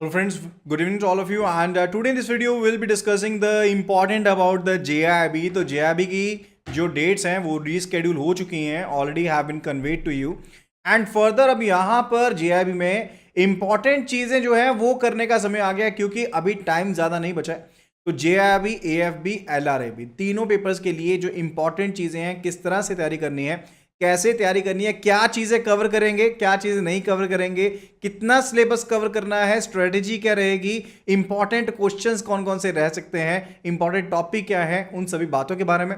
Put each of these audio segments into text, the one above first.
Well, friends, good evening to all of you. And today in this video, we'll be discussing the important about the JIB. तो JIB की जो dates हैं वो reschedule हो चुकी हैं, already have been conveyed to you. And further अब यहाँ पर JIB में इंपॉर्टेंट चीज़ें जो है वो करने का समय आ गया क्योंकि अभी टाइम ज़्यादा नहीं बचा है. तो JIB, AFB, LRAB तीनों पेपर्स के लिए जो इंपॉर्टेंट चीज़ें हैं किस तरह से तैयारी करनी है, कैसे तैयारी करनी है, क्या चीजें कवर करेंगे, क्या चीजें नहीं कवर करेंगे, कितना सिलेबस कवर करना है, स्ट्रेटेजी क्या रहेगी, इंपॉर्टेंट क्वेश्चंस कौन कौन से रह सकते हैं, इंपॉर्टेंट टॉपिक क्या है, उन सभी बातों के बारे में.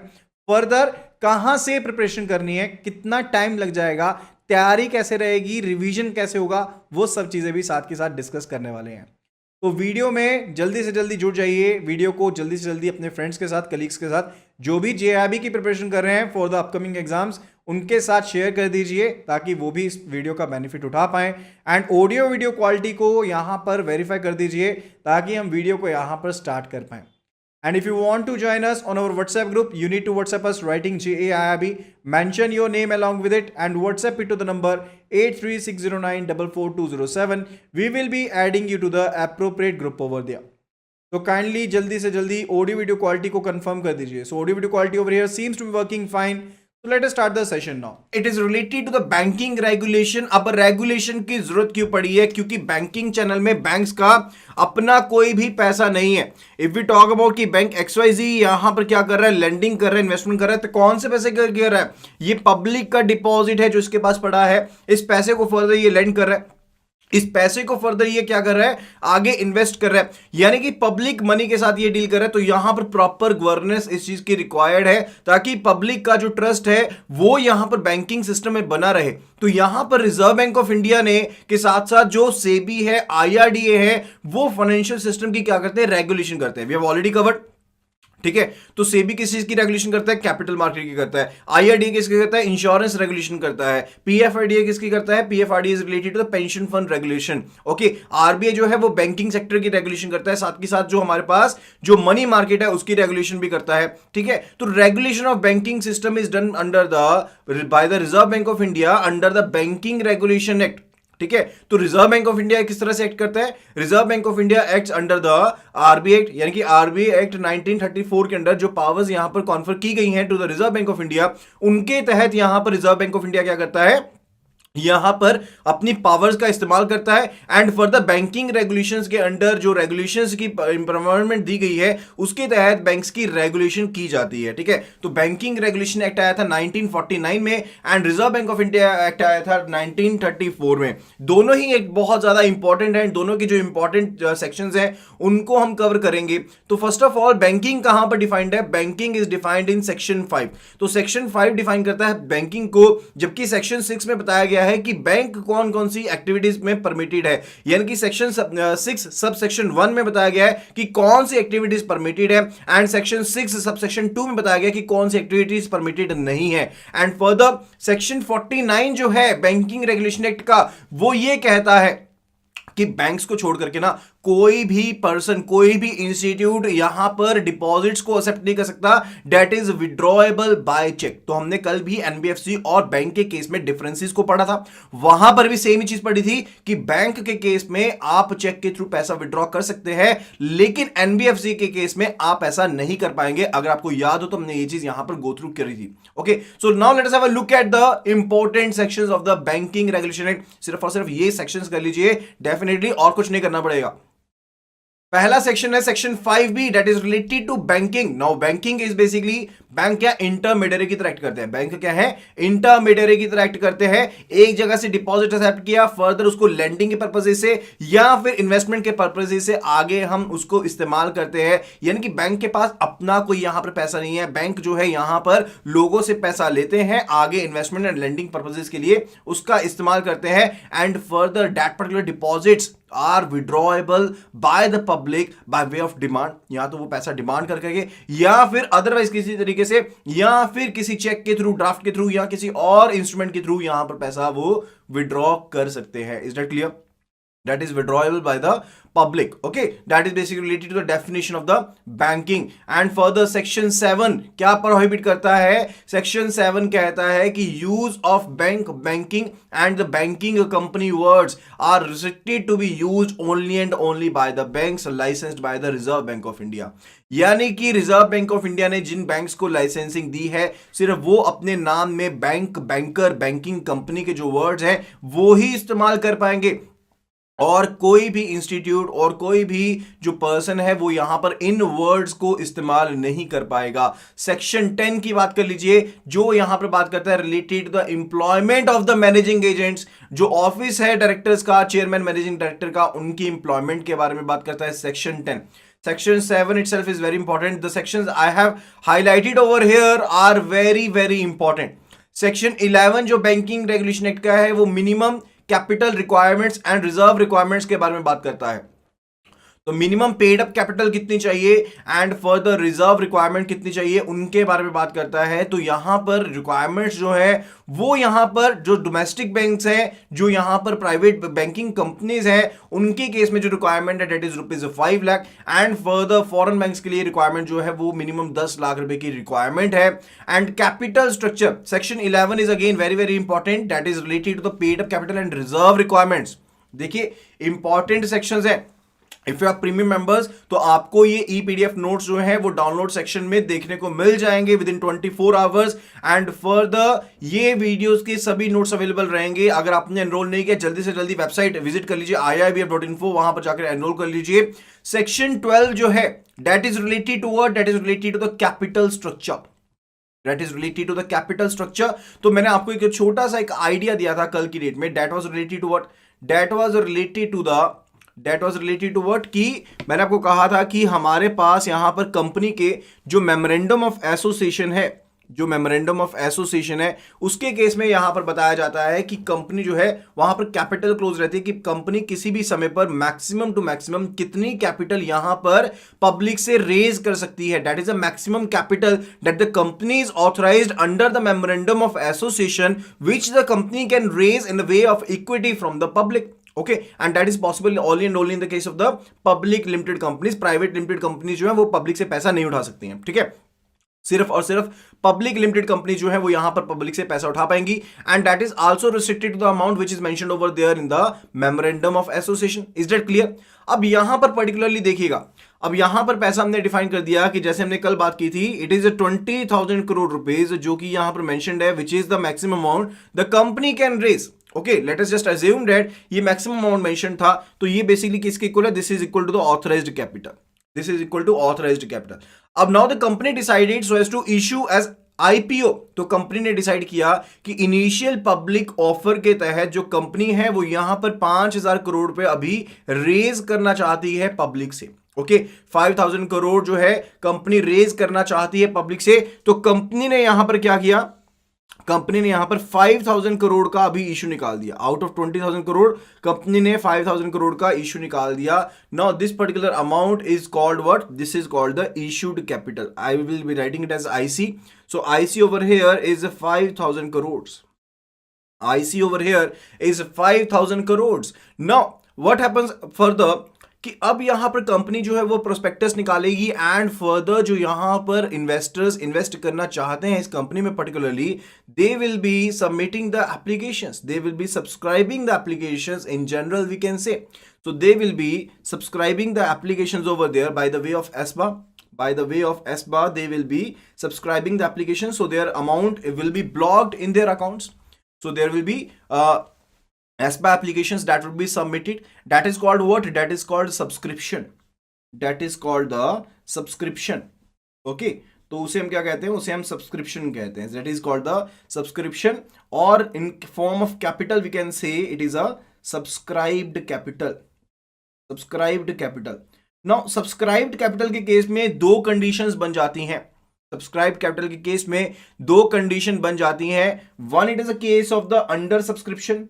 फर्दर कहां से प्रिपरेशन करनी है, कितना टाइम लग जाएगा, तैयारी कैसे रहेगी, रिवीजन कैसे होगा, वो सब चीजें भी साथ के साथ डिस्कस करने वाले हैं. तो वीडियो में जल्दी से जल्दी जुड़ जाइए, वीडियो को जल्दी से जल्दी अपने फ्रेंड्स के साथ, कलीग्स के साथ, जो भी JIB की प्रिपरेशन कर रहे हैं फॉर द अपकमिंग एग्जाम्स, उनके साथ शेयर कर दीजिए ताकि वो भी इस वीडियो का बेनिफिट उठा पाएं. एंड ऑडियो वीडियो क्वालिटी को यहां पर वेरीफाई कर दीजिए ताकि हम वीडियो को यहां पर स्टार्ट कर पाएं. And if you want to join us on our WhatsApp group, you need to WhatsApp us writing JAIB, mention your name along with it and WhatsApp it to the number 83609444207. We will be adding you to the appropriate group over there. तो kindly जल्दी से जल्दी audio video quality को confirm कर दीजिए. So audio video quality over here seems to be working fine. So let us start the session now. It is related to the banking regulation. अब regulation की जरूरत क्यों पड़ी है? क्योंकि बैंकिंग चैनल में बैंक्स का अपना कोई भी पैसा नहीं है. इफ वी टॉक अबाउट कि बैंक XYZ यहां पर क्या कर रहा है, लेंडिंग कर रहा है, इन्वेस्टमेंट कर रहा है, तो कौन से पैसे कर रहा है? ये पब्लिक का डिपॉजिट है जो इसके पास पड़ा है. इस पैसे को फर्दर ये लेंड कर रहा है, इस पैसे को फर्दर ये क्या कर रहा है, आगे इन्वेस्ट कर रहा है, यानी कि पब्लिक मनी के साथ ये डील कर रहा है. तो यहां पर प्रॉपर गवर्नेंस इस चीज की रिक्वायर्ड है ताकि पब्लिक का जो ट्रस्ट है वो यहां पर बैंकिंग सिस्टम में बना रहे. तो यहां पर रिजर्व बैंक ऑफ इंडिया ने के साथ साथ जो सेबी है, IRDA है, वो फाइनेंशियल सिस्टम की क्या करते हैं, रेगुलेशन करते हैं. We have already covered. ठीक है, तो सेबी किस चीज की रेगुलेशन करता है, कैपिटल मार्केट की करता है. IRDA किसकी करता है, इंश्योरेंस रेगुलेशन करता है. PFRDA किसकी करता है, PFRDA is related to the pension fund regulation. Okay, RBI जो है वो बैंकिंग सेक्टर की रेगुलेशन करता है, साथ के साथ जो हमारे पास जो मनी मार्केट है उसकी रेगुलेशन भी करता है. ठीक है, तो regulation of banking system is done under the by the reserve bank of India under the banking regulation act. ठीक है, तो रिजर्व बैंक ऑफ इंडिया किस तरह से एक्ट करता है, reserve bank of India acts under the RBI act, यानी कि RBI एक्ट 1934 के अंदर जो पावर्स यहां पर कॉन्फर की गई हैं to the reserve bank of India, उनके तहत यहां पर रिजर्व बैंक ऑफ इंडिया क्या करता है, यहां पर अपनी पावर्स का इस्तेमाल करता है. एंड फर्दर बैंकिंग रेगुलेशंस के अंडर जो रेगुलेशंस की एम्पावरमेंट दी गई है उसके तहत बैंक्स की रेगुलेशन की जाती है. ठीक है, तो बैंकिंग रेगुलेशन एक्ट आया था 1949 में and reserve bank of India act आया था 1934 में. दोनों ही एक बहुत ज्यादा इंपॉर्टेंट है, दोनों के जो इंपॉर्टेंट सेक्शंस हैं उनको हम कवर करेंगे. तो फर्स्ट ऑफ ऑल बैंकिंग कहां पर डिफाइंड है, banking is defined in section 5. तो सेक्शन 5 डिफाइन करता है बैंकिंग को, जबकि सेक्शन 6 में बताया गया है कि बैंक कौन कौन सी एक्टिविटीज में परमिटेड है. यानी कि सेक्शन 6 सब सेक्शन 1 में बताया गया है कि कौन सी एक्टिविटीज परमिटेड है एंड सेक्शन 6 सब सेक्शन 2 में बताया गया कि कौन सी एक्टिविटीज परमिटेड नहीं है. एंड फर्दर सेक्शन 49 जो है बैंकिंग रेगुलेशन एक्ट का, वो ये कहता है कि बैंक्स को छोड़ करके ना कोई भी पर्सन, कोई भी इंस्टीट्यूट यहां पर डिपॉजिट्स को एक्सेप्ट नहीं कर सकता, that is withdrawable by cheque. तो हमने कल भी NBFC और बैंक के केस में डिफरेंसेस को पढ़ा था, वहां पर भी सेम ही चीज पढ़ी थी कि बैंक के केस में आप चेक के थ्रू पैसा विड्रॉ कर सकते हैं, लेकिन NBFC के केस में आप ऐसा नहीं कर पाएंगे. अगर आपको याद हो तो हमने ये चीज यहां पर गो थ्रू करी थी. Okay, so now let us have a look at the important sections of the banking regulation act. सिर्फ और सिर्फ ये सेक्शंस कर लीजिए डेफिनेटली, और कुछ नहीं करना पड़ेगा. पहला सेक्शन है section 5B, that is related to banking. Now banking is basically bank क्या इंटरमीडियरी की तरह एक्ट करते हैं. बैंक क्या है, इंटरमीडियरी की तरह एक्ट करते हैं. एक जगह से डिपॉजिट एक्सेप्ट किया, फर्दर उसको लेंडिंग के पर्पज से या फिर इन्वेस्टमेंट के पर्पज से आगे हम उसको इस्तेमाल करते हैं. यानी कि बैंक के पास अपना कोई यहां पर पैसा नहीं है, बैंक जो है यहां पर लोगों से पैसा लेते हैं, आगे इन्वेस्टमेंट एंड लेंडिंग पर्पजेस के लिए उसका इस्तेमाल करते हैं. And further that particular deposits are withdrawable by the public by way of demand. या तो वो पैसा डिमांड करके या फिर अदरवाइज किसी तरीके से, या फिर किसी चेक के थ्रू, ड्राफ्ट के थ्रू, या किसी और इंस्ट्रूमेंट के थ्रू यहां पर पैसा वो विड्रॉ कर सकते हैं. Is that clear? that is withdrawable by the public. Okay, that is basically related to the definition of the banking. And further section 7 क्या prohibit करता है? section 7 कहता है कि use of banking and the banking company words are restricted to be used only and only by the banks licensed by the Reserve Bank of India. यानी कि reserve bank of India ने जिन banks को licensing दी है सिर्फ वो अपने नाम में बैंक, बैंकर, बैंकिंग कंपनी के जो वर्ड्स हैं वो ही इस्तेमाल कर पाएंगे, और कोई भी इंस्टीट्यूट और कोई भी जो पर्सन है वो यहां पर इन वर्ड्स को इस्तेमाल नहीं कर पाएगा. सेक्शन 10 की बात कर लीजिए, जो यहां पर बात करता है related to the employment of the managing agents. जो ऑफिस है डायरेक्टर्स का, चेयरमैन, मैनेजिंग डायरेक्टर का, उनकी एम्प्लॉयमेंट के बारे में बात करता है section 10. Section 7 itself is very important. The sections I have highlighted over here are very very important. Section 11 जो बैंकिंग रेगुलेशन एक्ट का है वो minimum capital requirements and reserve requirements के बारे में बात करता है. तो मिनिमम पेड अप कैपिटल कितनी चाहिए एंड फर्दर रिजर्व रिक्वायरमेंट कितनी चाहिए उनके बारे में बात करता है. तो यहां पर रिक्वायरमेंट्स जो है वो यहां पर जो डोमेस्टिक बैंक्स हैं, जो यहां पर प्राइवेट बैंकिंग कंपनीज हैं, उनके केस में जो रिक्वायरमेंट है that is ₹5 lakh. And further foreign banks के लिए रिक्वायरमेंट जो है वो मिनिमम 10 लाख रुपए की रिक्वायरमेंट है. And capital structure section 11 is again very very important, that is related to the paid up capital and reserve requirements. देखिए इंपॉर्टेंट सेक्शंस है. If you are premium members तो आपको ये ई पीडीएफ नोट्स जो है वो डाउनलोड सेक्शन में देखने को मिल जाएंगे with in 24 hours. And further ये वीडियोस के सभी नोट्स अवेलेबल रहेंगे. अगर आपने एनरोल नहीं किया जल्दी से जल्दी वेबसाइट विजिट कर लीजिए iibf.info, वहां पर जाकर एनरोल कर लीजिए. सेक्शन 12 जो है that is related to what? That is related to the capital structure. That is related to the capital structure. तो मैंने आपको एक छोटा सा एक आइडिया दिया था कल की डेट में. That was related to what? That was related to what कि मैंने आपको कहा था कि हमारे पास यहां पर कंपनी के जो मेमोरेंडम ऑफ एसोसिएशन है, उसके केस में यहां पर बताया जाता है कि कंपनी जो है वहां पर कैपिटल क्लोज रहती है कि कंपनी किसी भी समय पर मैक्सिमम टू मैक्सिमम कितनी कैपिटल यहां पर पब्लिक से रेज कर सकती है. That is a maximum capital that the company is authorised under the memorandum of association which the company can raise in the way of equity from the public. Okay, and that is possible only and only in the case of the public limited companies. Private limited companies जो है वो public से पैसा नहीं उठा सकती हैं. ठीक है, सिर्फ और सिर्फ पब्लिक लिमिटेड कंपनी जो है वो यहां पर पब्लिक से पैसा उठा पाएंगी. And that is also restricted to the amount which is mentioned over there in the memorandum of association. Is that clear? अब यहां पर पर्टिकुलरली देखिएगा, अब यहां पर पैसा हमने डिफाइन कर दिया कि जैसे हमने कल बात की थी, इट इज 20,000 करोड़ रुपीज जो कि यहां पर मेंशन्ड है which is the maximum amount the company can raise. Okay, let us just assume that ये मैक्सिमम अमाउंट मेंशन था. तो ये बेसिकली किसके इक्वल है? This is equal to the authorised capital. This is equal to authorised capital. अब now the company decided so as to issue as IPO. तो company ने decide किया कि इनिशियल पब्लिक ऑफर के तहत जो कंपनी है वो यहां पर 5,000 करोड़ रुपए अभी रेज करना चाहती है पब्लिक से. ओके, 5,000 करोड़ जो है कंपनी रेज करना चाहती है पब्लिक से. तो कंपनी ने यहां पर क्या किया? कंपनी ने यहां पर 5,000 करोड़ का अभी इशू निकाल दिया. आउट ऑफ 20,000 करोड़ कंपनी ने 5,000 करोड़ का इशू निकाल दिया. Now this particular amount is called what? This is called the issued capital. I will be writing it as IC. So IC over here is 5,000 crore. IC over here is 5,000 crore. Now what happens further कि अब यहां पर company जो है वो prospectus निकालेगी and further जो यहां पर इन्वेस्टर्स इन्वेस्ट करना चाहते हैं इस कंपनी में particularly, they will be submitting the applications, they will be subscribing the applications in general we can say. So they will be subscribing the applications over there by the way of ESBA. By the way of ESBA, they will be subscribing the applications, so their amount will be blocked in their accounts. So there will be ESBA applications that will be submitted. That is called what? That is called subscription. That is called the subscription. Okay. तो उसे हम क्या कहते हैं? उसे हम subscription कहते हैं. That is called the subscription, or in form of capital we can say it is a subscribed capital. Subscribed capital. Now subscribed capital के केस में दो कंडीशंस बन जाती हैं. Subscribed capital के केस में दो कंडीशन बन जाती हैं. One, it is a case of the under subscription,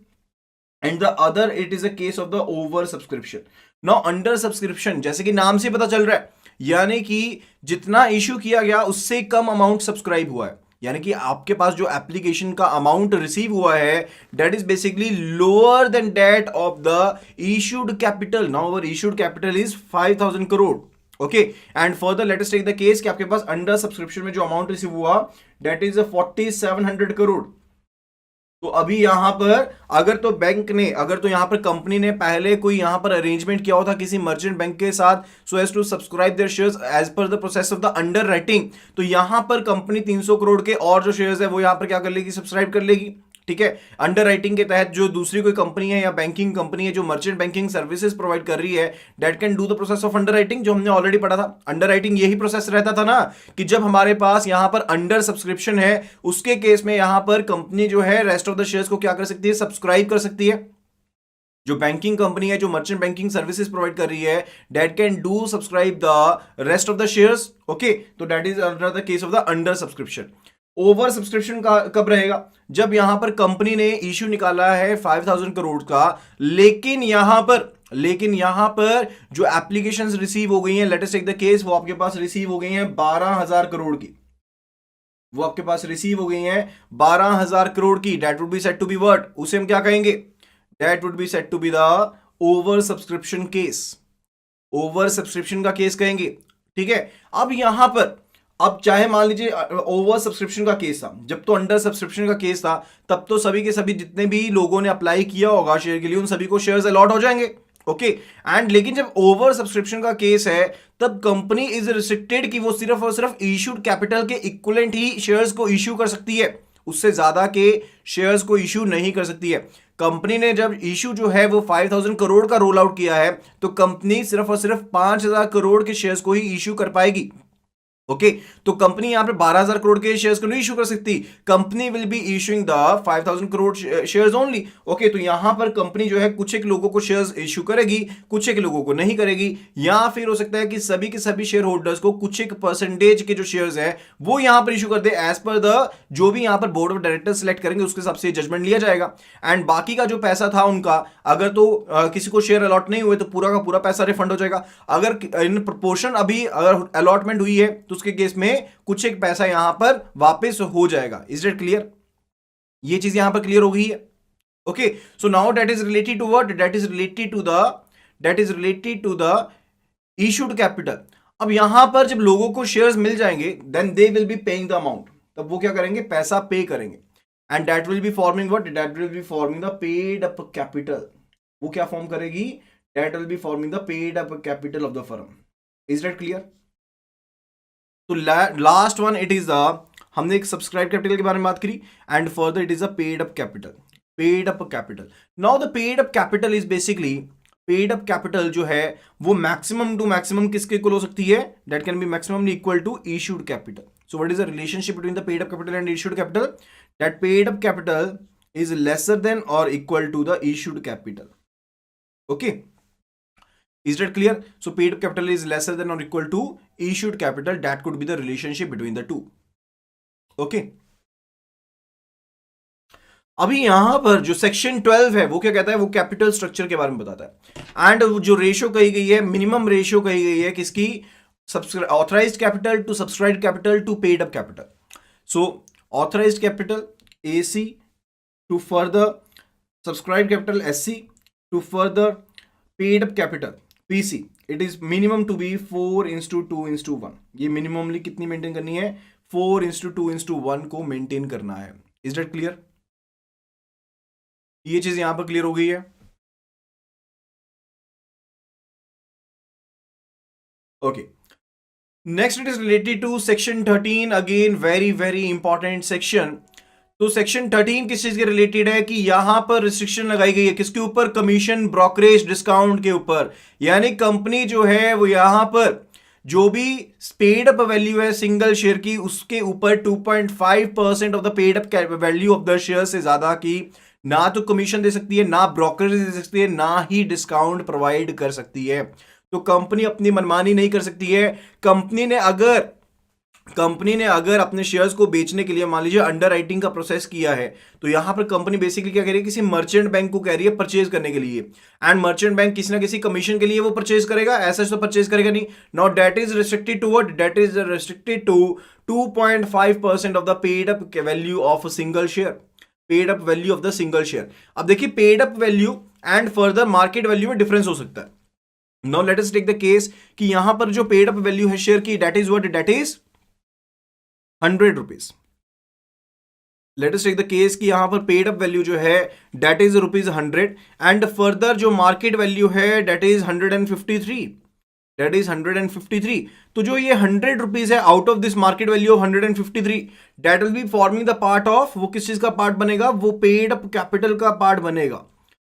and the other it is a case of the over subscription. Now under subscription जैसे कि नाम से पता चल रहा है, यानी कि जितना इशू किया गया उससे कम अमाउंट सब्सक्राइब हुआ है. यानी कि आपके पास जो एप्लीकेशन का अमाउंट रिसीव हुआ है that is basically lower than that of the issued capital. Now our issued capital is 5000 crore. Okay, and further let us take the case कि आपके पास अंडर सब्सक्रिप्शन में जो अमाउंट रिसीव हुआ दैट इज 4700 करोड़. तो अभी यहां पर अगर तो यहां पर कंपनी ने पहले कोई यहां पर अरेंजमेंट किया होता किसी मर्चेंट बैंक के साथ so as to subscribe their shares as per the process of the underwriting, तो यहां पर कंपनी 300 करोड़ के और जो शेयर्स है वो यहां पर क्या कर लेगी, सब्सक्राइब कर लेगी. ठीक है, अंडर राइटिंग के तहत जो दूसरी कोई कंपनी है या बैंकिंग कंपनी है जो मर्चेंट बैंकिंग सर्विसेज प्रोवाइड कर रही है that can do the process of under writing, जो हमने ऑलरेडी पढ़ा था. अंडर राइटिंग यही प्रोसेस रहता था ना कि जब हमारे पास यहां पर अंडर सब्सक्रिप्शन है उसके केस में यहां पर कंपनी जो है रेस्ट ऑफ द शेयर्स को क्या कर सकती है, सब्सक्राइब कर सकती है. जो बैंकिंग कंपनी है जो मर्चेंट बैंकिंग सर्विसेज प्रोवाइड कर रही है that can do subscribe the rest of the shares. Okay, तो that is under the case of the under subscription. Over subscription का कब रहेगा, जब यहां पर कंपनी ने इश्यू निकाला है 5000 करोड़ का, लेकिन यहां पर जो एप्लीकेशंस रिसीव हो गई हैं, let us take the case, वो आपके पास रिसीव हो गई हैं 12000 करोड़ की. वो आपके पास रिसीव हो गई हैं 12000 करोड़ की. That would be said to be what, उसे हम क्या कहेंगे, that would be said to be the over subscription case. Over subscription का केस कहेंगे. ठीक है, अब यहां पर अब चाहे मान लीजिए ओवर सब्सक्रिप्शन का केस था, जब तो अंडर सब्सक्रिप्शन का केस था तब तो सभी के सभी जितने भी लोगों ने अप्लाई किया होगा शेयर के लिए उन सभी को शेयर्स अलॉट हो जाएंगे. ओके, एंड लेकिन जब ओवर सब्सक्रिप्शन का केस है तब कंपनी इज रिस्ट्रिक्टेड कि वो सिर्फ और सिर्फ इश्यूड कैपिटल के इक्विवेलेंट ही शेयर्स को इश्यू कर सकती है, उससे ज्यादा के शेयर्स को इश्यू नहीं कर सकती है. कंपनी ने जब इश्यू जो है वो 5000 करोड़ का रोल आउट किया है तो कंपनी सिर्फ और सिर्फ 5000 करोड़ के शेयर्स को ही इश्यू कर पाएगी. ओके, तो कंपनी यहां पे 12000 करोड़ के शेयर्स को नहीं इश्यू कर सकती. Company will be issuing the 5000 crore shares only. Okay, तो यहां पर कंपनी जो है कुछ एक लोगों को शेयर्स इश्यू करेगी, कुछ एक लोगों को नहीं करेगी, या फिर हो सकता है कि सभी के सभी शेयर होल्डर्स को कुछ एक परसेंटेज के जो शेयर्स है वो यहां पर इश्यू कर दे एज पर द जो भी यहां पर बोर्ड ऑफ डायरेक्टर्स सिलेक्ट करेंगे उसके हिसाब से जजमेंट लिया जाएगा. एंड बाकी का जो पैसा था उनका अगर तो किसी को शेयर अलॉट नहीं हुए तो पूरा का पूरा पैसा रिफंड हो जाएगा. अगर इन प्रोपोर्शन अभी अगर अलॉटमेंट हुई है तो उसके केस में कुछ एक पैसा यहां पर वापस हो जाएगा. इज इट क्लियर, ये चीज यहां पर क्लियर हो गई है. Okay, so now that is related to what, that is related to the issued capital. अब यहां पर जब लोगों को शेयर्स मिल जाएंगे then they will be paying the amount, तब वो क्या करेंगे, पैसा पे करेंगे. And that will be forming what, that will be forming the paid up capital. वो क्या फॉर्म करेगी, that will be forming the paid up capital of the firm. Is that clear. तो last one it is the, हमने एक subscribe capital के बारे में बात करी and further it is a paid up capital. Paid up capital, now the paid up capital is basically, paid up capital जो है वो मैक्सिमम टू मैक्सिमम किसके इक्वल हो सकती है, that can be maximum equal to issued capital. So what is the relationship between the paid up capital and issued capital, that paid up capital is lesser then और equal to the issued capital. Okay, is that clear? So paid up capital is lesser than or equal to issued capital. That could be the relationship between the two. Okay, अभी यहां पर जो section 12 है वो क्या कहता है, वो कैपिटल स्ट्रक्चर के बारे में बताता है. एंड जो रेशियो कही गई है, मिनिमम रेशियो कही गई है किसकी, authorised capital to subscribed capital to paid up capital. So authorised capital AC to further subscribed capital SC to further paid up capital PC, it is minimum to be 4:2:1. ये minimally कितनी maintain करनी है, 4:2:1 को maintain करना है. Is that clear, ये चीज यहां पर क्लियर हो गई है. Okay, next it is related to section 13. Again very very important section. तो सेक्शन 13 किस चीज के रिलेटेड है कि यहां पर रिस्ट्रिक्शन लगाई गई है किसके ऊपर, कमीशन ब्रोकरेज डिस्काउंट के ऊपर. यानी कंपनी जो है वो यहां पर जो भी पेड अप वैल्यू है सिंगल शेयर की उसके ऊपर 2.5% of the paid up value of the share से ज्यादा की ना तो कमीशन दे सकती है, ना ब्रोकरेज दे सकती है, ना ही डिस्काउंट प्रोवाइड कर सकती है. तो कंपनी अपनी मनमानी नहीं कर सकती है. कंपनी ने अगर कंपनी ने अगर अपने शेयर्स को बेचने के लिए मान लीजिए अंडर राइटिंग का प्रोसेस किया है, तो यहां पर कंपनी बेसिकली क्या कह रही है, किसी मर्चेंट बैंक को कह रही है परचेज करने के लिए, एंड मर्चेंट बैंक किसी ना किसी कमीशन के लिए वो परचेज करेगा, ऐसा तो परचेज करेगा नहीं। Not that is restricted to what, that is restricted to 2.5% of the paid up value of single share, paid up value of the single share. अब देखिए paid up value and further market value में difference हो सकता है। Now let us take the case कि यहां पर जो पेड अप वैल्यू है शेयर की, that is what, that is 100 rupees. Let us take the case कि यहां पर पेड अप वैल्यू जो है डेट इज ₹100 एंड फर्दर जो मार्केट वैल्यू है डेट इज 153, डेट इज 153। तो जो ये 100 रुपीज है out of this market value of 153, that will be forming the part of, वो किस चीज का पार्ट बनेगा, वो पेड अप कैपिटल का पार्ट बनेगा,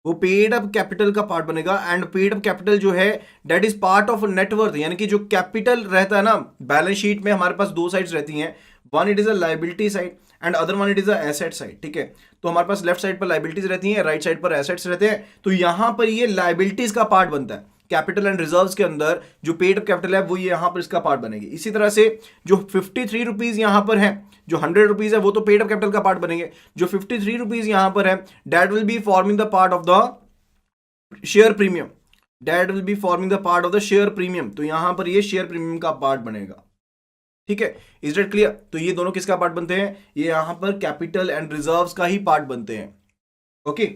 वो पेड अप कैपिटल का पार्ट बनेगा। एंड पेड अप कैपिटल जो है that is part of net worth, यानी कि जो कैपिटल रहता है ना बैलेंस शीट में, हमारे पास दो साइड्स रहती हैं, one it is a liability side and other one it is a asset side, ठीक है। तो हमारे पास लेफ्ट साइड पर लाइबिलिटीज रहती हैं, राइट साइड पर एसेट्स रहते हैं। तो यहां पर ये लाइबिलिटीज का पार्ट बनता है कैपिटल एंड रिजर्व्स के अंदर, जो पेड अप कैपिटल है वो ये यहां पर इसका पार्ट बनेगी। इसी तरह से जो 53 रुपीज यहां पर है, जो 100 रुपीज है वो तो पेड अप कैपिटल का पार्ट बनेंगे, जो 53 रुपीज यहां पर है that will be forming the part of the share premium, that will be forming the part of the share premium. तो यहां पर ये शेयर प्रीमियम का पार्ट बनेगा, ठीक है। Is that clear? तो ये दोनों किसका पार्ट बनते हैं, ये यहां पर कैपिटल एंड रिजर्व्स का ही पार्ट बनते हैं, ओके।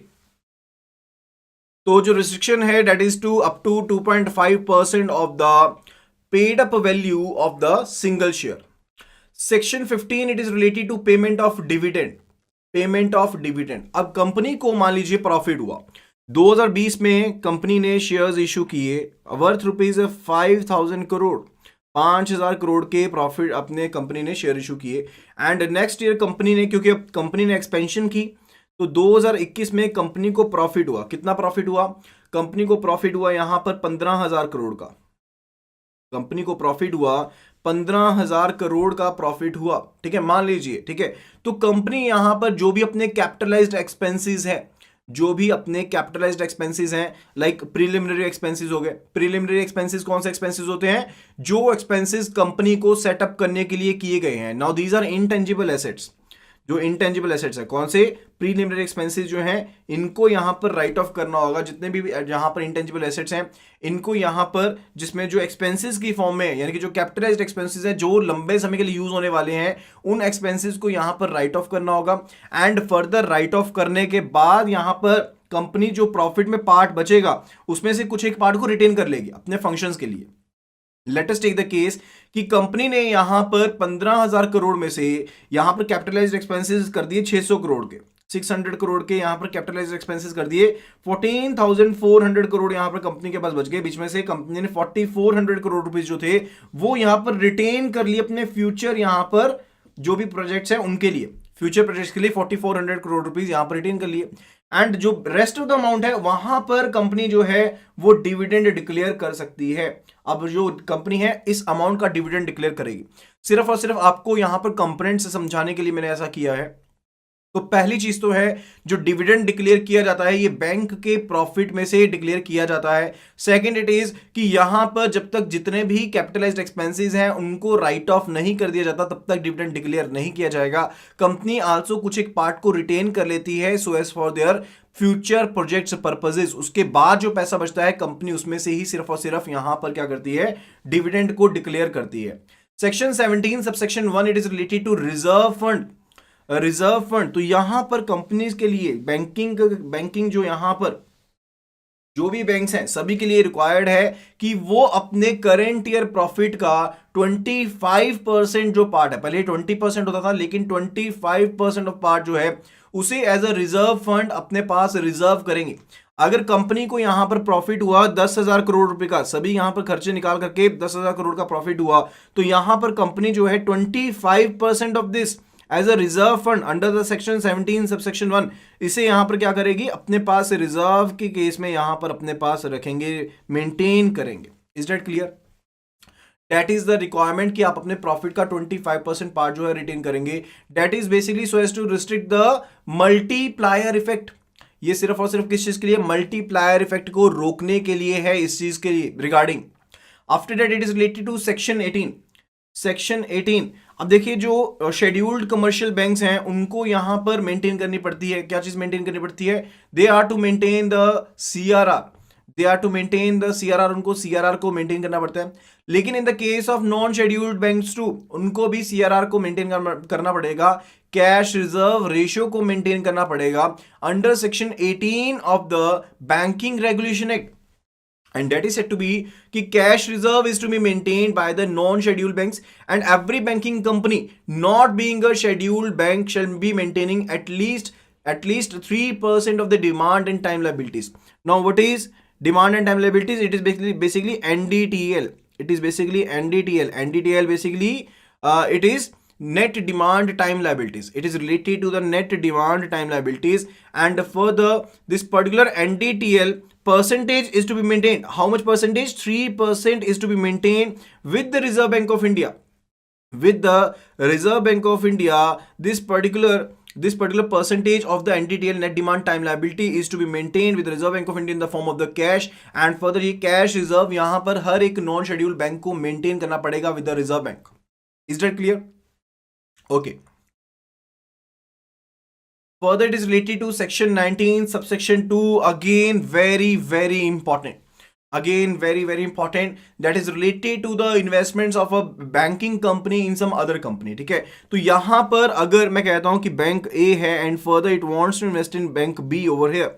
तो जो रिस्ट्रिक्शन है that is to up to 2.5% of the paid up value of the single share. Section 15 it is related to payment of dividend, payment of dividend. अब company को मान लीजिए प्रॉफिट हुआ 2020 में, कंपनी ने शेयर्स इशू किए worth ₹5,000 crore, 5,000 crore के profit अपने कंपनी ने शेयर इशू किए। एंड नेक्स्ट ईयर कंपनी ने, क्योंकि कंपनी ने एक्सपेंशन की, तो 2021 में कंपनी को प्रॉफिट हुआ, कितना प्रॉफिट हुआ, कंपनी को प्रॉफिट हुआ यहां पर 15,000 करोड़ का, कंपनी को प्रॉफिट हुआ 15,000 करोड़ का प्रॉफिट हुआ, ठीक है, मान लीजिए, ठीक है। तो कंपनी यहां पर जो भी अपने कैपिटलाइज्ड एक्सपेंसेस है, जो भी अपने कैपिटलाइज्ड एक्सपेंसेस हैं, लाइक प्रीलिमिनरी एक्सपेंसेस हो गए। प्रीलिमिनरी एक्सपेंसेस कौन से एक्सपेंसेस होते हैं, जो एक्सपेंसेस कंपनी को सेटअप करने के लिए किए गए हैं। Now these are intangible assets, जो इंटेंजिबल एसेट्स है कौन से, प्रीलिमिनरी एक्सपेंसेस जो हैं, इनको यहां पर राइट ऑफ करना होगा। जितने भी यहां पर इंटेंजिबल एसेट्स हैं इनको यहां पर, जिसमें जो एक्सपेंसेस की फॉर्म में, यानी कि जो कैपिटलाइज्ड एक्सपेंसेस है जो लंबे समय के लिए यूज होने वाले हैं, उन एक्सपेंसेस को यहां पर राइट ऑफ करना होगा। एंड फर्दर राइट ऑफ करने के बाद यहां पर कंपनी जो प्रॉफिट में पार्ट बचेगा उसमें से कुछ एक पार्ट को रिटेन कर लेगी अपने फंक्शंस के लिए। Let us take the case कि कंपनी ने यहां पर 15,000 करोड़ में से यहां पर कैपिटलाइज्ड एक्सपेंसेस कर दिए 600 करोड़ के, 600 करोड़ के यहां पर कैपिटलाइज्ड एक्सपेंसेस कर दिए, 14,400 करोड़ यहां पर कंपनी के पास बच गए। बीच में से कंपनी ने 4,400 करोड़ रुपीस जो थे वो यहां पर रिटेन कर लिए अपने फ्यूचर, यहां पर जो भी प्रोजेक्ट्स हैं उनके लिए, फ्यूचर प्रोजेक्ट्स के लिए 4,400 करोड़ रुपीस यहां पर रिटेन कर लिए। एंड जो रेस्ट ऑफ द अमाउंट है वहां पर कंपनी जो है वो डिविडेंड डिक्लेयर कर सकती है। अब जो कंपनी है इस अमाउंट का डिविडेंड डिक्लेयर करेगी। सिर्फ और सिर्फ आपको यहां पर कंपोनेंट से समझाने के लिए मैंने ऐसा किया है। तो पहली चीज तो है जो डिविडेंड डिक्लेयर किया जाता है ये बैंक के प्रॉफिट में से डिक्लेयर किया जाता है। सेकंड इट इज कि यहां पर जब तक जितने भी कैपिटलाइज्ड एक्सपेंसेस हैं उनको राइट ऑफ नहीं कर दिया जाता तब तक डिविडेंड डिक्लेयर नहीं किया जाएगा। कंपनी आल्सो कुछ एक पार्ट को रिटेन कर लेती है so as for their future projects purposes. उसके बाद जो पैसा बचता है कंपनी उसमें से ही सिर्फ और सिर्फ यहां पर क्या करती है, डिविडेंड को डिक्लेयर करती है। Section 17 subsection 1 it is related to reserve fund. Reserve fund, तो यहां पर कंपनीज के लिए बैंकिंग जो यहां पर जो भी बैंक्स हैं सभी के लिए रिक्वायर्ड है कि वो अपने करेंट ईयर प्रॉफिट का 25% जो पार्ट है, पहले 20% होता था लेकिन 25% ऑफ पार्ट जो है उसे एज अ रिजर्व फंड अपने पास रिजर्व करेंगे। अगर कंपनी को यहां पर प्रॉफिट हुआ 10,000 करोड़ रुपए का, सभी यहां पर खर्चे निकाल करके 10,000 करोड़ का प्रॉफिट हुआ, तो यहां पर कंपनी जो है 25% of this as a reserve fund under the section 17 subsection 1 इसे यहां पर क्या करेगी, अपने पास रिजर्व के केस में यहां पर अपने पास रखेंगे, मेंटेन करेंगे। Is that clear? That is the requirement कि आप अपने प्रॉफिट का 25% पार्ट जो है रिटेन करेंगे। That is basically so as to restrict the multiplier effect. ये सिर्फ और सिर्फ किस चीज के लिए, मल्टीप्लायर इफेक्ट को रोकने के लिए है, इस चीज के लिए regarding. After that it is related to section 18। Section 18 अब देखिए जो शेड्यूल्ड कमर्शियल बैंक्स हैं उनको यहां पर मेंटेन करनी पड़ती है, क्या चीज मेंटेन करनी पड़ती है? They are to maintain the CRR, they are to maintain the CRR, उनको CRR को मेंटेन करना पड़ता है। लेकिन in the case of non scheduled banks too, उनको भी CRR को मेंटेन करना पड़ेगा, कैश रिजर्व रेशियो को मेंटेन करना पड़ेगा under section 18 of the banking regulation act, and that is said to be कि cash reserve is to be maintained by the non-scheduled banks, and every banking company not being a scheduled bank shall be maintaining at least 3% of the demand and time liabilities. Now what is demand and time liabilities? It is basically NDTL. It is basically NDTL basically it is net demand time liabilities. It is related to the net demand time liabilities, and further this particular NDTL percentage is to be maintained. How much percentage? 3% is to be maintained with the Reserve Bank of India. With the Reserve Bank of India, this particular percentage of the NDTL net demand time liability is to be maintained with the Reserve Bank of India in the form of the cash, and further ये cash reserve यहाँ पर हर एक non scheduled bank को maintain करना पड़ेगा with the Reserve Bank. Is that clear? Okay. Further, it is related to section 19 subsection 2. Again very important. Again very important. That is related to the investments of a banking company in some other company. ठीक है, तो यहां पर अगर मैं कहता हूं कि बैंक A है and further it wants to invest in bank B over here,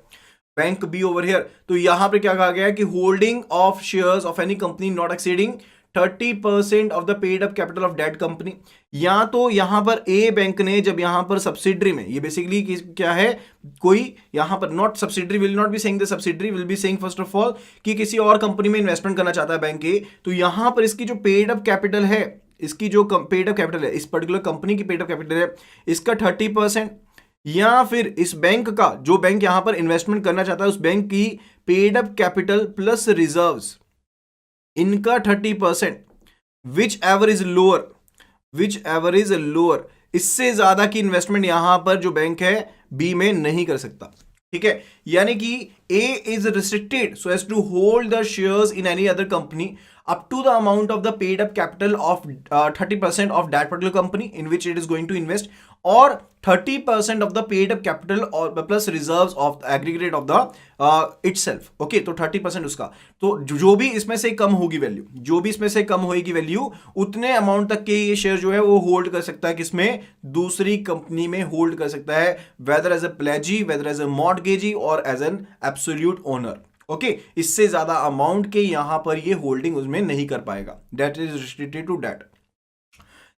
bank B over here, तो यहां पर क्या कहा गया है कि holding of shares of any company not exceeding 30% of the paid up capital of that company. या तो यहां पर ए बैंक ने जब यहां पर सब्सिडरी में, ये बेसिकली क्या है, कोई यहां पर not subsidiary, will not be saying the subsidiary, will be saying first of all कि किसी और कंपनी में इन्वेस्टमेंट करना चाहता है बैंक ए, तो यहां पर इसकी जो पेड अप कैपिटल है, इसकी जो पेड अप कैपिटल है, इस पर्टिकुलर कंपनी की पेड अप कैपिटल है, इसका 30%, या फिर इस बैंक का, जो बैंक यहां पर इन्वेस्टमेंट करना चाहता है उस बैंक की paid up capital plus reserves, इनका 30%, विच एवर इज लोअर, इससे ज्यादा की इन्वेस्टमेंट यहां पर जो बैंक है बी में नहीं कर सकता। ठीक है, यानी कि A is restricted so as to hold the shares in any other company up to the amount of the paid up capital of 30% of that particular company in which it is going to invest, or 30% of the paid up capital or plus reserves of the aggregate of the itself. Okay, तो 30% उसका, तो जो भी इसमें से कम होगी value, जो भी इसमें से कम होगी वैल्यू, उतने अमाउंट तक के ये शेयर जो है वो होल्ड कर सकता है, किसमें, दूसरी कंपनी में होल्ड कर सकता है, whether as a pledgee, whether as a mortgagee और as an absolute owner. Okay, इससे ज्यादा अमाउंट के यहां पर ये होल्डिंग उसमें नहीं कर पाएगा, that is restricted to that.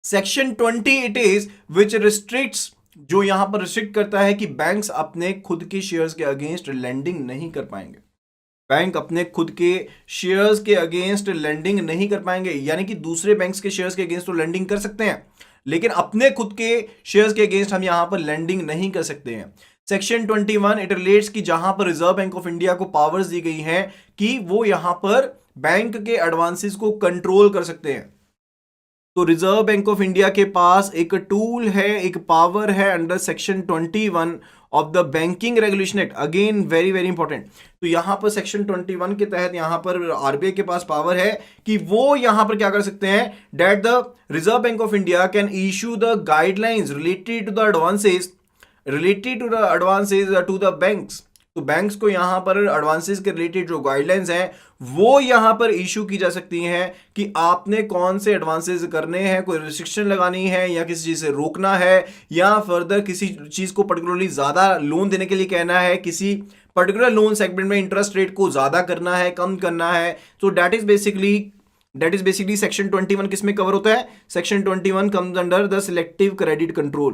Section 20 it is which restricts, जो यहां पर रिस्ट्रिक्ट करता है कि बैंक्स अपने खुद के शेयर्स के अगेंस्ट लेंडिंग नहीं कर पाएंगे, बैंक अपने खुद के शेयर्स के अगेंस्ट लेंडिंग नहीं कर पाएंगे, यानी कि दूसरे बैंक्स के शेयर्स के अगेंस्ट तो लेंडिंग कर सकते हैं, लेकिन अपने खुद के शेयर्स के अगेंस्ट हम यहां पर लेंडिंग नहीं कर सकते हैं। सेक्शन 21 इट रिलेट्स कि जहां पर रिजर्व बैंक ऑफ इंडिया को पावर्स दी गई हैं कि वो यहां पर बैंक के एडवांसेस को कंट्रोल कर सकते हैं। तो रिजर्व बैंक ऑफ इंडिया के पास एक टूल है, एक पावर है under section 21 of the banking regulation act. Again very important, तो यहां पर सेक्शन 21 के तहत यहां पर आरबीआई के पास पावर है कि वो यहां पर क्या कर सकते हैं, that the reserve bank of India can issue the guidelines related to the advances to the banks. तो बैंक्स को यहां पर एडवांसेस के रिलेटेड जो गाइडलाइंस हैं वो यहां पर इशू की जा सकती हैं कि आपने कौन से एडवांसेस करने हैं, कोई रिस्ट्रिक्शन लगानी है या किसी चीज से रोकना है, या फर्दर किसी चीज को पर्टिकुलरली ज्यादा लोन देने के लिए कहना है, किसी पर्टिकुलर लोन सेगमेंट में इंटरेस्ट रेट को ज्यादा करना है, कम करना है। तो दैट इज बेसिकली सेक्शन 21 किसमें कवर होता है, section 21 comes under the selective credit control.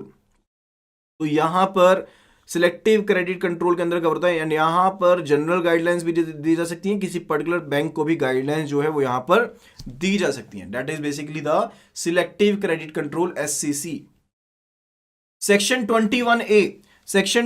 तो यहां पर सिलेक्टिव क्रेडिट कंट्रोल के अंदर कवर होता है, एंड यहां पर जनरल गाइडलाइंस भी दी जा सकती हैं, किसी पर्टिकुलर बैंक को भी गाइडलाइंस जो है वो यहां पर दी जा सकती हैं। That is basically the selective credit control, SCC। Section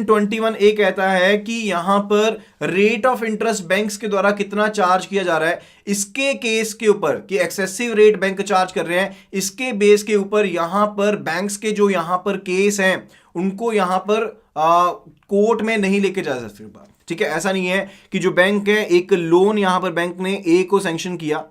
21A कहता है कि यहां पर रेट ऑफ इंटरेस्ट बैंक्स के द्वारा कितना चार्ज किया जा रहा है, इसके केस के ऊपर कि एक्सेसिव रेट बैंक चार्ज कर रहे हैं, इसके बेस के ऊपर यहां पर बैंक्स के जो यहां पर केस हैं उनको यहां पर कोर्ट में नहीं लेके जा सकता। ठीक है, ऐसा नहीं है कि जो बैंक है, एक लोन यहां पर बैंक ने ए को सैंक्शन किया,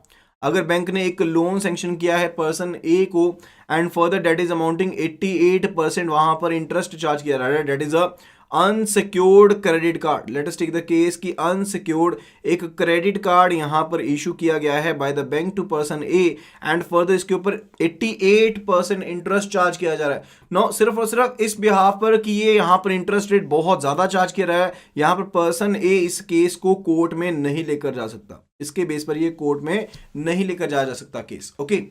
अगर बैंक ने एक लोन सैंक्शन किया है पर्सन ए को and further that is amounting 88%, वहां पर इंटरेस्ट चार्ज किया जा रहा है, that is a unsecured credit card. Let us take the case की अनसिक्योर्ड एक क्रेडिट कार्ड यहां पर इशू किया गया है by the bank to person A and further इसके ऊपर 88% इंटरेस्ट चार्ज किया जा रहा है। नो सिर्फ और सिर्फ इस बिहाफ पर कि ये यहां पर इंटरेस्ट रेट बहुत ज्यादा चार्ज किया रहा है, यहां पर पर्सन ए इस केस को कोर्ट में नहीं लेकर जा सकता, इसके बेस पर ये कोर्ट में नहीं लेकर जाया जा सकता case. Okay,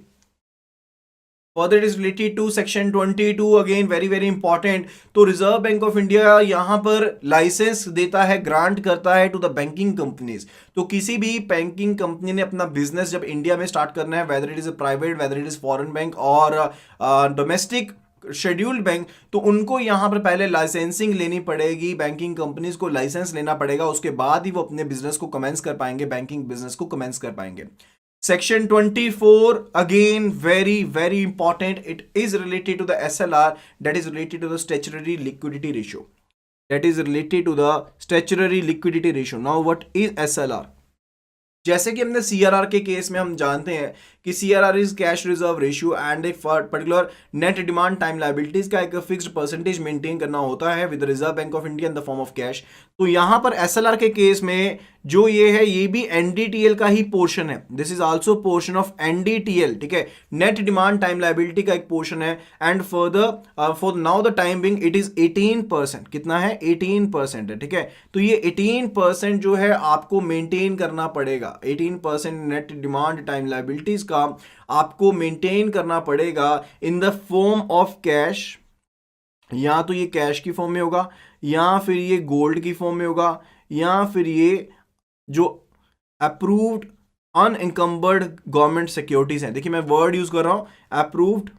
further it is related to section 22, again very very important। तो रिजर्व बैंक ऑफ इंडिया यहां पर लाइसेंस देता है, ग्रांट करता है टू द बैंकिंग कंपनीज। तो किसी भी बैंकिंग कंपनी ने अपना बिजनेस जब इंडिया में स्टार्ट करना है, whether it is a private, whether it is foreign bank और डोमेस्टिक शेड्यूल्ड बैंक, तो उनको यहां पर पहले लाइसेंसिंग लेनी पड़ेगी, बैंकिंग कंपनीज को लाइसेंस लेना पड़ेगा, उसके बाद ही वो अपने बिजनेस को कमेंस कर पाएंगे, बैंकिंग बिजनेस को कमेंस कर पाएंगे। Section 24, again very very important, it is related to the SLR, that is related to the statutory liquidity ratio, that is related to the statutory liquidity ratio। Now what is SLR? जैसे कि हमने CRR के case में हम जानते हैं कि CRR is cash reserve ratio and एक particular net demand time liabilities का एक फिक्स्ड परसेंटेज मेंटेन करना होता है with reserve bank of India in the form of cash. तो यहां पर SLR के केस में जो ये है ये भी NDTL का ही पोर्शन है, this is also portion of NDTL, ठीक है, नेट डिमांड टाइम लायबिलिटी का एक पोर्शन है and further for now the time being it is 18%, कितना है 18% है, ठीक है। तो ये 18% जो है आपको मेंटेन करना पड़ेगा, 18% नेट डिमांड टाइम लायबिलिटीज का आपको मेंटेन करना पड़ेगा इन द फॉर्म ऑफ कैश, या तो ये कैश की फॉर्म में होगा, या फिर ये गोल्ड की फॉर्म में होगा, या फिर ये जो अप्रूव्ड अनएंकम्बर्ड गवर्नमेंट सिक्योरिटीज हैं। देखिए मैं वर्ड यूज कर रहा हूं, अप्रूव्ड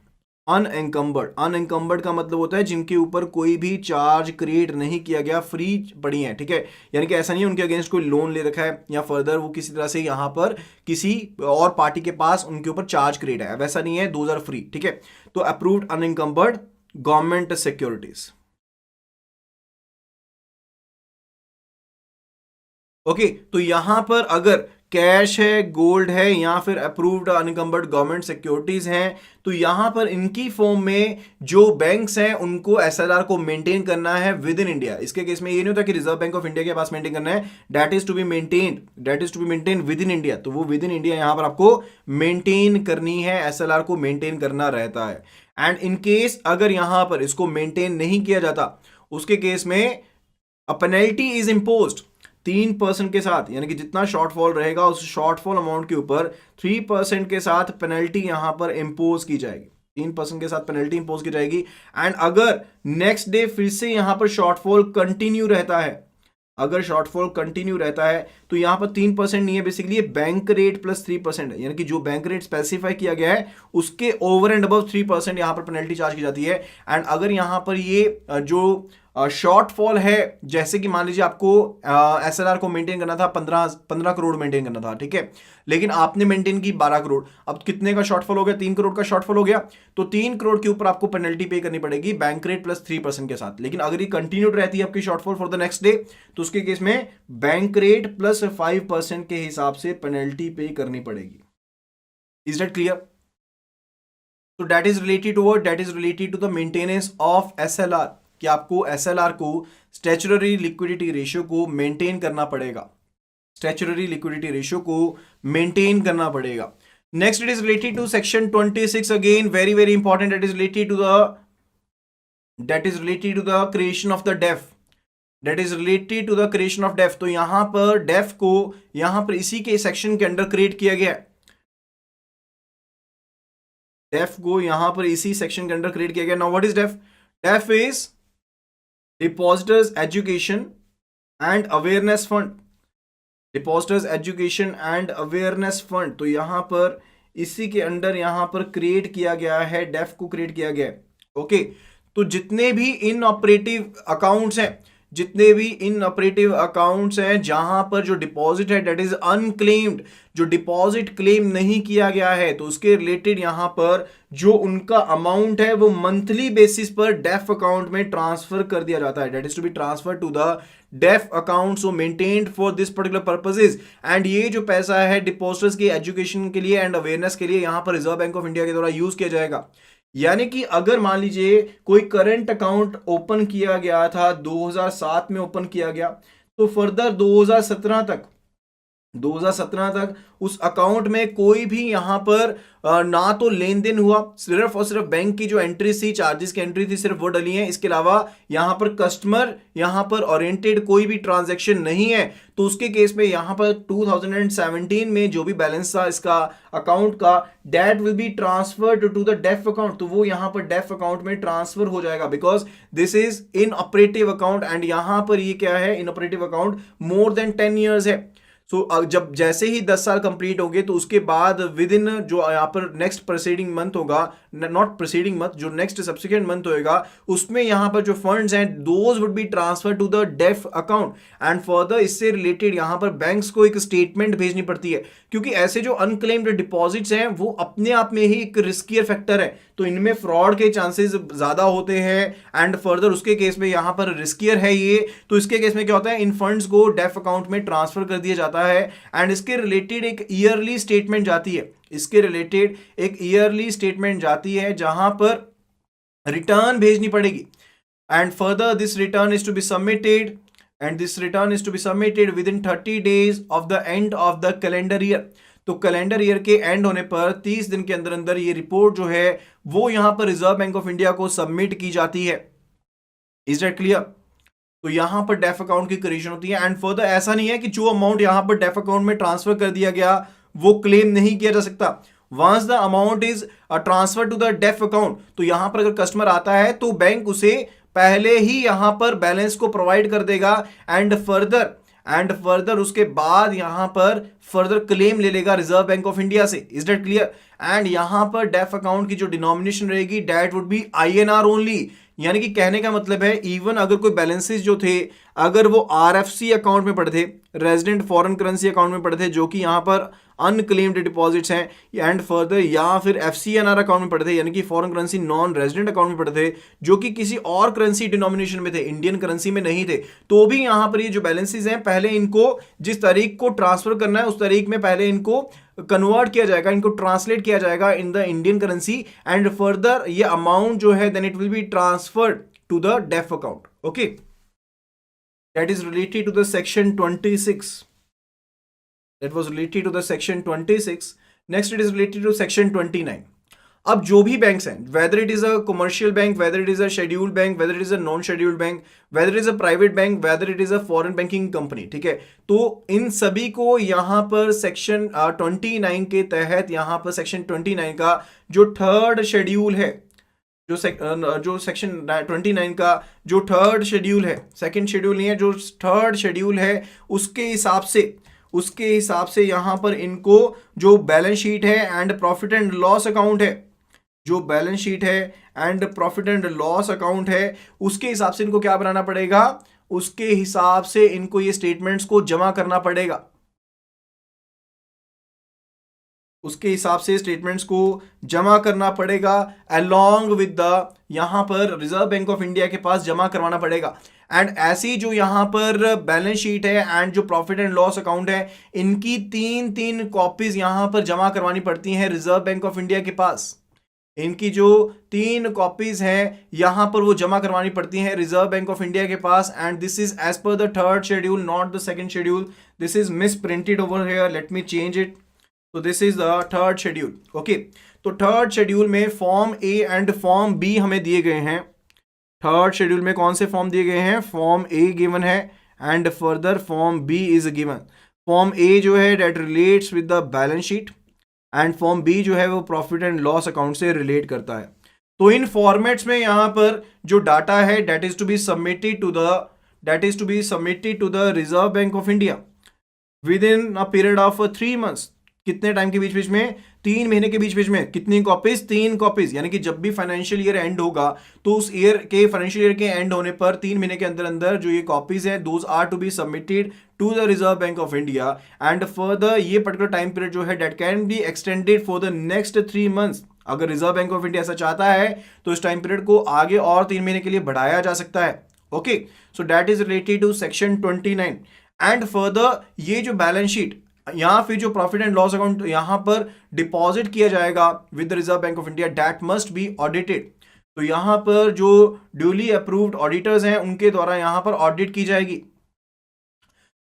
अनएंकम्बर्ड। अनएंकम्बर्ड का मतलब होता है जिनके ऊपर कोई भी चार्ज क्रिएट नहीं किया गया, फ्री पड़ी हैं, ठीक है, यानी कि ऐसा नहीं है उनके अगेंस्ट कोई लोन ले रखा है या फर्दर वो किसी तरह से यहां पर किसी और पार्टी के पास उनके ऊपर चार्ज क्रिएट है, वैसा नहीं है, दोज आर फ्री, ठीक है। तो अप्रूव्ड अनएंकम्बर्ड गवर्नमेंट सिक्योरिटीज। ओके, तो यहां पर अगर कैश है, गोल्ड है या फिर अप्रूव्ड अनकम्बर्ड गवर्नमेंट सिक्योरिटीज हैं, तो यहां पर इनकी फॉर्म में जो बैंक्स हैं उनको SLR को मेंटेन करना है विद इन इंडिया। इसके केस में ये नहीं होता कि रिजर्व बैंक ऑफ इंडिया के पास मेंटेन करना है, that is to be maintain within India. तो वो विद इन इंडिया यहां पर आपको मेंटेन करनी है, SLR को मेंटेन करना रहता है। एंड इन केस अगर यहां पर इसको मेंटेन नहीं किया जाता, उसके केस में अ पेनल्टी इज इम्पोज्ड 3% के साथ, यानी कि जितना शॉर्टफॉल रहेगा उस शॉर्टफॉल अमाउंट के ऊपर 3% के साथ पेनल्टी यहां पर इंपोज की जाएगी, 3% के साथ पेनल्टी इंपोज की जाएगी। एंड अगर नेक्स्ट डे फिर से यहां पर शॉर्टफॉल कंटिन्यू रहता है, अगर शॉर्टफॉल कंटिन्यू रहता है तो यहां पर 3% नहीं है, बेसिकली बैंक रेट प्लस 3% है, यानी कि जो बैंक रेट स्पेसिफाई किया गया है उसके ओवर एंड अबव 3% यहां पर पेनल्टी चार्ज की जाती है। एंड अगर यहां पर ये जो शॉर्टफॉल है, जैसे कि मान लीजिए आपको SLR को मेंटेन करना था 15 करोड़ मेंटेन करना था, ठीक है, लेकिन आपने मेंटेन की 12 करोड़, अब कितने का शॉर्टफॉल हो गया, 3 करोड़ का शॉर्टफॉल हो गया, तो 3 करोड़ के ऊपर आपको पेनल्टी पे करनी पड़ेगी बैंक रेट प्लस 3% के साथ। लेकिन अगर ये कंटिन्यूड रहती है आपकी shortfall for the next day, तो उसके केस में बैंक रेट प्लस 5% के हिसाब से पेनल्टी पे करनी पड़ेगी। Is that clear? तो that is related to what, that is related to the maintenance of SLR, कि आपको SLR को स्टैच्यूटरी लिक्विडिटी रेशियो को मेंटेन करना पड़ेगा, स्टैच्यूटरी लिक्विडिटी रेशियो को मेंटेन करना पड़ेगा। Next it is related to section 26, again very very important, it is related to the creation of the DEAF, that is related to the creation of DEAF. तो यहां पर def को यहां पर इसी के सेक्शन के अंडर क्रिएट किया गया है, डेफ को यहां पर इसी सेक्शन के अंडर क्रिएट किया गया। Now what is DEAF? DEAF is depositors education and awareness fund, depositors education and awareness fund. तो यहां पर इसी के अंडर यहां पर क्रिएट किया गया है, डेफ को क्रिएट किया गया है। ओके, तो जितने भी इन ऑपरेटिव अकाउंट्स हैं, जितने भी इन ऑपरेटिव अकाउंट्स हैं जहां पर जो डिपॉजिट है दैट इज अनक्लेम्ड, जो डिपॉजिट क्लेम नहीं किया गया है, तो उसके रिलेटेड यहां पर जो उनका अमाउंट है वो मंथली बेसिस पर डेफ अकाउंट में ट्रांसफर कर दिया जाता है, that is to be transfer to the DEAF account so maintained for this particular purposes. And ये जो पैसा है डिपॉजिटर्स की एजुकेशन के लिए एंड अवेयरनेस के लिए यहां पर रिजर्व बैंक ऑफ इंडिया के द्वारा यूज किया जाएगा। यानी कि अगर मान लीजिए कोई करंट अकाउंट ओपन किया गया था, 2007 में ओपन किया गया, तो फर्दर 2017 तक उस अकाउंट में कोई भी यहां पर ना तो लेन देन हुआ, सिर्फ और सिर्फ बैंक की जो एंट्री थी, चार्जेस की एंट्री थी, सिर्फ वो डली है। इसके अलावा यहां पर कस्टमर यहां पर ओरिएंटेड कोई भी ट्रांजैक्शन नहीं है, तो उसके केस में यहां पर 2017 में जो भी बैलेंस था इसका अकाउंट का, that will be transferred to the DEAF account, तो वो यहां पर डेफ अकाउंट में ट्रांसफर हो जाएगा because this is inoperative account. And यहां पर ये क्या है, inoperative account more than 10 years है। सो जब जैसे ही 10 साल कंप्लीट होंगे तो उसके बाद विद इन जो यहाँ पर नेक्स्ट प्रोसीडिंग मंथ होगा, नॉट प्रोसीडिंग मंथ, जो नेक्स्ट सब्सिक्वेंट मंथ होएगा, उसमें यहाँ पर जो फंड्स हैं those would be transfer to the DEAF account. And further इससे रिलेटेड यहाँ पर बैंक्स को एक स्टेटमेंट भेजनी पड़ती है, क्योंकि ऐसे जो अनक्लेम्ड डिपॉजिट्स हैं वो अपने आप में ही एक रिस्कियर फैक्टर है, तो इनमें फ्रॉड के चांसेस ज्यादा होते हैं। एंड फर्दर उसके केस में यहाँ पर रिस्कियर है ये, तो इसके केस में क्या होता है, इन फंड्स को डेफ अकाउंट में ट्रांसफर कर दिया जाता है। एंड इसके रिलेटेड एक ईयरली स्टेटमेंट जाती है, इसके रिलेटेड एक ईयरली स्टेटमेंट जाती है जहां पर रिटर्न भेजनी पड़ेगी। And further this return is to be submitted and this return is to be submitted within 30 days of the end of the calendar year. तो कैलेंडर ईयर के end होने पर 30 दिन के अंदर अंदर ये रिपोर्ट जो है वो यहां पर रिजर्व बैंक ऑफ इंडिया को सबमिट की जाती है। Is that clear? तो यहां पर डेफ अकाउंट की क्रिएशन होती है। एंड फर्दर ऐसा नहीं है कि जो अमाउंट यहां पर डेफ अकाउंट में ट्रांसफर कर दिया गया वो क्लेम नहीं किया जा सकता। Once the amount is transfer to the DEAF account, तो यहां पर अगर कस्टमर आता है तो बैंक उसे पहले ही यहां पर बैलेंस को प्रोवाइड कर देगा एंड फर्दर उसके बाद यहां पर फर्दर क्लेम ले लेगा रिजर्व बैंक ऑफ इंडिया से। Is that clear? एंड यहां पर डेफ अकाउंट की जो डिनोमिनेशन रहेगी that would B INR only. यानी कि कहने का मतलब है इवन अगर कोई बैलेंसेस जो थे अगर वो RFC अकाउंट में पड़े थे, रेजिडेंट फॉरेन करेंसी अकाउंट में पड़े थे, जो कि यहां पर अनक्लेम्ड डिपॉजिट्स हैं, एंड फर्दर या फिर FCNR अकाउंट में पड़े थे, यानी कि foreign currency non resident account में पड़े थे, जो कि किसी और करेंसी डिनोमिनेशन में थे, इंडियन करेंसी में नहीं थे, तो भी यहां पर ये जो बैलेंसेस हैं पहले इनको जिस तारीख को ट्रांसफर करना है उस तारीख में पहले इनको कन्वर्ट किया जाएगा, इनको ट्रांसलेट किया जाएगा in the Indian currency. And further ये अमाउंट जो है then it will be transferred to the DEAF account. Okay, that is related to the section 26। That was related to the section 26. Next it is related to section 29. अब जो भी banks हैं, whether it is a commercial bank, whether it is a scheduled bank, whether it is a non-scheduled bank, whether it is a private bank, whether it is a foreign banking company, ठीक है, तो इन सभी को यहाँ पर section 29 के तहत यहाँ पर सेक्शन 29 का जो थर्ड शेड्यूल है, जो सेक्शन 29 का जो थर्ड शेड्यूल है, सेकंड शेड्यूल नहीं है, जो थर्ड शेड्यूल है उसके हिसाब से यहां पर इनको जो बैलेंस शीट है and profit and loss account है, जो बैलेंस शीट है and profit and loss account है, उसके हिसाब से इनको क्या बनाना पड़ेगा, उसके हिसाब से इनको ये स्टेटमेंट्स को जमा करना पड़ेगा, उसके हिसाब से स्टेटमेंट्स को जमा करना पड़ेगा अलोंग विद द यहां पर रिजर्व बैंक ऑफ इंडिया के पास जमा करवाना पड़ेगा। एंड ऐसी जो यहां पर बैलेंस शीट है एंड जो प्रॉफिट एंड लॉस अकाउंट है, इनकी तीन कॉपीज यहां पर जमा करवानी पड़ती हैं रिजर्व बैंक ऑफ इंडिया के पास। इनकी जो 3 कॉपीज हैं यहां पर वो जमा करवानी पड़ती हैं रिजर्व बैंक ऑफ इंडिया के पास। And this is as per the third schedule, not the second schedule. This is misprinted over here, let me change it. तो this is the third schedule. Okay, तो third schedule में form A and form B हमें दिए गए हैं। Third schedule में कौन से फॉर्म दिए गए हैं, फॉर्म A गिवन है and further form B is given. Form A जो है that relates with the balance sheet and form B जो है वो प्रॉफिट एंड लॉस अकाउंट से रिलेट करता है। तो इन फॉर्मेट्स में यहां पर जो डाटा है that is to be submitted to the reserve bank of India within a period of 3 months। कितने टाइम के बीच बीच में? 3 महीने के बीच बीच में। कितनी कॉपीज? 3 कॉपीज। यानी कि जब भी फाइनेंशियल ईयर एंड होगा तो उस ईयर के फाइनेंशियल ईयर के एंड होने पर 3 महीने के अंदर अंदर जो ये कॉपीज है those are to be submitted to the reserve bank of India and further ये पर्टिकुलर टाइम पीरियड जो है that can be extended for the next 3 months. अगर रिजर्व बैंक ऑफ इंडिया ऐसा चाहता है तो इस टाइम पीरियड को आगे और 3 महीने के लिए बढ़ाया जा सकता है। Okay, so that is related to section 29 and further ये जो बैलेंस शीट या फिर जो प्रॉफिट एंड लॉस अकाउंट यहां पर डिपॉजिट किया जाएगा with the reserve bank of India that must be audited. तो यहां पर जो ड्यूली अप्रूव्ड ऑडिटर्स हैं उनके द्वारा यहां पर ऑडिट की जाएगी।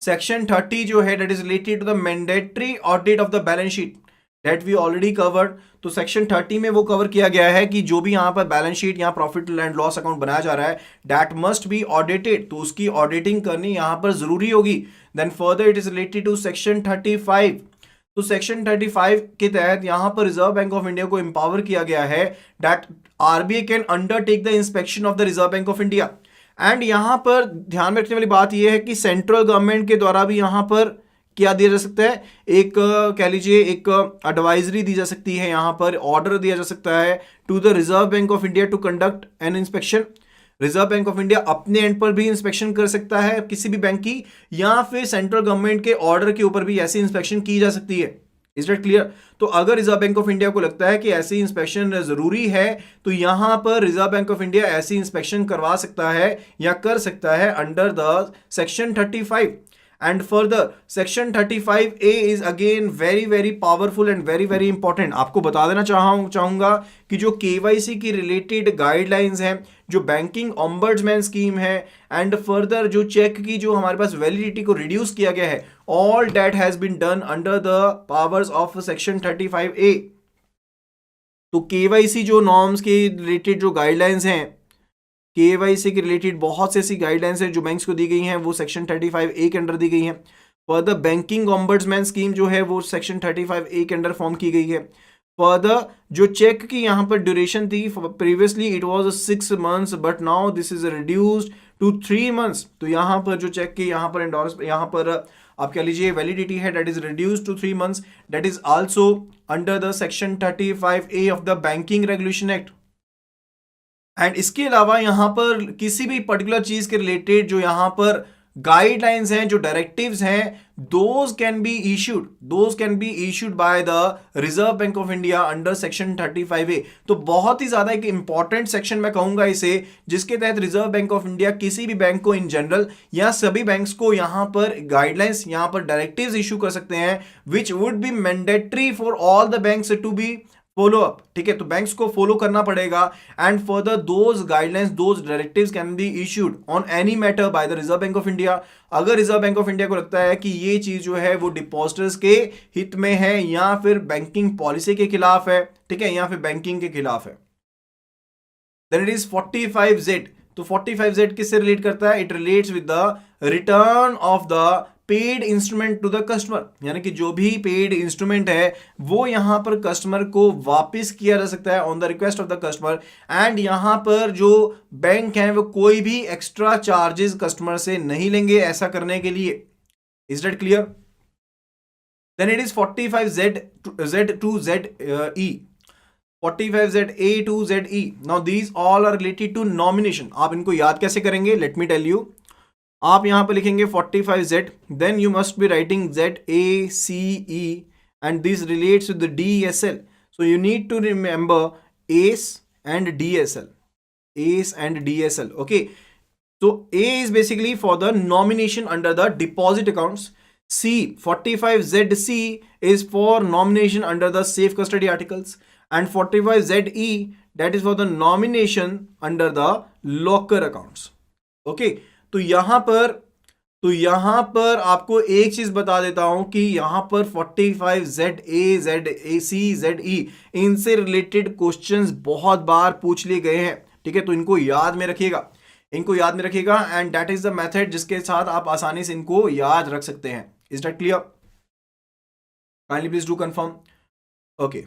सेक्शन 30 जो है that is related to the mandatory audit of the balance sheet that we already covered. तो सेक्शन 30 में वो कवर किया गया है कि जो भी यहाँ पर बैलेंस शीट यहाँ प्रॉफिट एंड लॉस अकाउंट बनाया जा रहा है दैट मस्ट बी ऑडिटेड, तो उसकी ऑडिटिंग करनी यहाँ पर जरूरी होगी। Then further it is related to section 35। तो सेक्शन 35 के तहत यहाँ पर रिजर्व बैंक ऑफ इंडिया को एम्पावर किया गया है that RBI can undertake the inspection of the reserve bank of India. And यहाँ पर ध्यान में रखने वाली बात यह है कि सेंट्रल गवर्नमेंट के द्वारा भी यहाँ पर क्या दिया जा सकता है, एक कह लीजिए एक एडवाइजरी दी जा सकती है, यहाँ पर ऑर्डर दिया जा सकता है to the reserve bank of India to conduct an inspection. Reserve bank of India अपने एंड पर भी इंस्पेक्शन कर सकता है किसी भी बैंक की, या फिर सेंट्रल गवर्नमेंट के ऑर्डर के ऊपर भी ऐसी इंस्पेक्शन की जा सकती है। Is that clear? तो अगर रिजर्व बैंक ऑफ इंडिया को लगता है कि ऐसी इंस्पेक्शन जरूरी है तो यहां पर रिजर्व बैंक ऑफ इंडिया ऐसी इंस्पेक्शन करवा सकता है या कर सकता है under the section 35। And further section 35A is again very very powerful and very very important. आपको बता देना चाहूंगा कि जो केवाईसी की रिलेटेड गाइडलाइंस हैं, जो बैंकिंग ऑम्बड्समैन स्कीम है एंड फर्दर जो चेक की जो हमारे पास वैलिडिटी को रिड्यूस किया गया है, all that has been done under the powers of section 35A। तो केवाईसी जो नॉर्म्स के रिलेटेड जो गाइडलाइंस हैं, केवाईसी के रिलेटेड बहुत से ऐसी गाइडलाइंस हैं जो बैंक्स को दी गई हैं, वो सेक्शन 35A के अंडर दी गई हैं। फर्दर बैंकिंग ऑम्बड्समैन स्कीम जो है वो सेक्शन 35A के अंडर फॉर्म की गई है। फर्दर जो चेक की यहाँ पर ड्यूरेशन थी, previously it was 6 months but now this is reduced to 3 months. तो यहाँ पर जो चेक की यहाँ पर एंडोर्स यहाँ पर आप कह लीजिए वैलिडिटी है that is reduced to 3 months, that is also under the section 35A of the banking regulation act. And इसके अलावा यहाँ पर किसी भी पर्टिकुलर चीज के रिलेटेड जो यहाँ पर गाइडलाइंस हैं, जो डायरेक्टिव्स हैं, those can be issued by the reserve bank of India under section 35A। तो बहुत ही ज्यादा एक इंपॉर्टेंट सेक्शन मैं कहूंगा इसे, जिसके तहत रिजर्व बैंक ऑफ इंडिया किसी भी बैंक को इन जनरल या सभी बैंक्स को यहाँ पर गाइडलाइंस, यहाँ पर डायरेक्टिव्स इशू कर सकते हैं which would be mandatory for all the banks to be follow up. ठीक है, तो बैंक्स को फॉलो करना पड़ेगा and further those guidelines, those directives can be issued on any matter by the reserve bank of India. अगर reserve bank of India को लगता है कि ये चीज जो है वो डिपॉजिटर्स के हित में है या फिर बैंकिंग पॉलिसी के खिलाफ है, ठीक है, या फिर बैंकिंग के खिलाफ है, देन इट इज 45Z। तो 45Z किससे रिलेट करता है? It relates with the return of the paid instrument to the customer, यानी कि जो भी पेड इंस्ट्रूमेंट है वो यहां पर कस्टमर को वापस किया जा सकता है on the request of the customer. And यहां पर जो बैंक है वो कोई भी एक्स्ट्रा चार्जेस कस्टमर से नहीं लेंगे ऐसा करने के लिए। Is that clear? Then it is 45Z to ZE, 45ZA to ZE। Now these all are related to nomination. आप इनको याद कैसे करेंगे? Let me tell you. आप यहां पर लिखेंगे 45Z, then you must be writing ZACE and this relates to the DSL। So you need to remember ACE and DSL, ACE and DSL। okay, so A is basically for the nomination under the deposit accounts. C, 45ZC is for nomination under the safe custody articles, and 45ZE that is for the nomination under the locker accounts। okay, तो यहां पर आपको एक चीज बता देता हूं कि यहां पर 45ZA, ZAC, ZE इनसे रिलेटेड क्वेश्चंस बहुत बार पूछ लिए गए हैं। ठीक है, तो इनको याद में रखिएगा, and that is the method जिसके साथ आप आसानी से इनको याद रख सकते हैं। Is that clear? Kindly please do confirm. Okay.